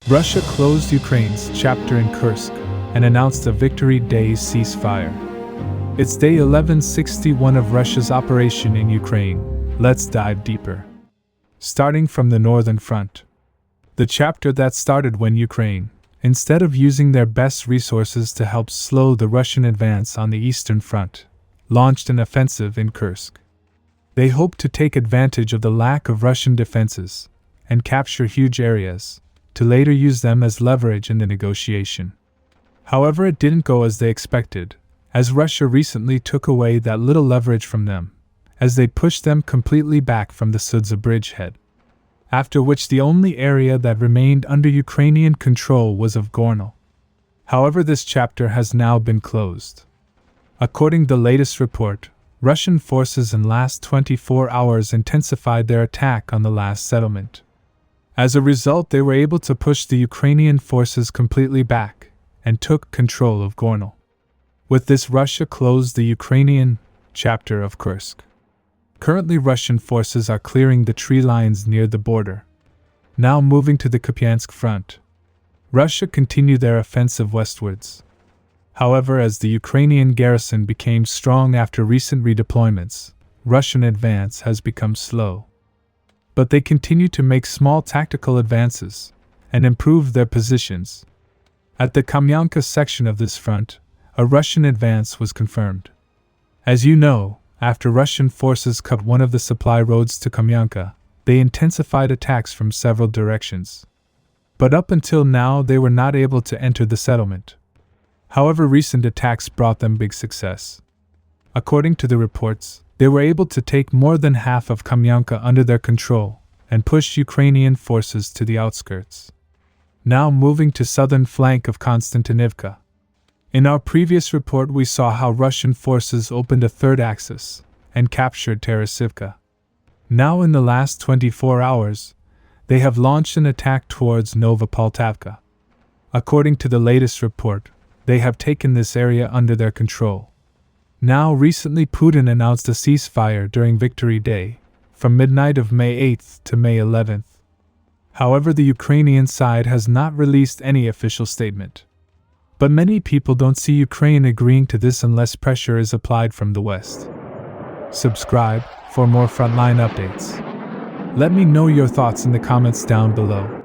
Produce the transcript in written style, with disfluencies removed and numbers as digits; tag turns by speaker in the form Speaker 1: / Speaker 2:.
Speaker 1: Russia closed Ukraine's chapter in Kursk and announced a Victory Day's ceasefire. It's day 1161 of Russia's operation in Ukraine. Let's dive deeper. Starting from the northern front. The chapter that started when Ukraine, instead of using their best resources to help slow the Russian advance on the eastern front, launched an offensive in Kursk. They hoped to take advantage of the lack of Russian defenses and capture huge areas, to later use them as leverage in the negotiation. However, it didn't go as they expected, as Russia recently took away that little leverage from them, as they pushed them completely back from the Sudza bridgehead. After which the only area that remained under Ukrainian control was of Gornal. However, this chapter has now been closed. According to the latest report, Russian forces in last 24 hours intensified their attack on the last settlement. As a result, they were able to push the Ukrainian forces completely back and took control of Gornal. With this, Russia closed the Ukrainian chapter of Kursk. Currently, Russian forces are clearing the tree lines near the border. Now moving to the Kamyanka front. Russia continued their offensive westwards. However, as the Ukrainian garrison became strong after recent redeployments, Russian advance has become slow. But they continue to make small tactical advances and improve their positions. At the Kamyanka section of this front, a Russian advance was confirmed. As you know, after Russian forces cut one of the supply roads to Kamyanka, they intensified attacks from several directions. But up until now, they were not able to enter the settlement. However, recent attacks brought them big success. According to the reports, they were able to take more than half of Kamyanka under their control and push Ukrainian forces to the outskirts. Now moving to southern flank of Constantinivka. In our previous report, we saw how Russian forces opened a third axis and captured Terasivka. Now in the last 24 hours, they have launched an attack towards Novopoltavka. According to the latest report, they have taken this area under their control. Now recently Putin announced a ceasefire during Victory Day, from midnight of May 8th to May 11th. However, the Ukrainian side has not released any official statement. But many people don't see Ukraine agreeing to this unless pressure is applied from the West. Subscribe for more frontline updates. Let me know your thoughts in the comments down below.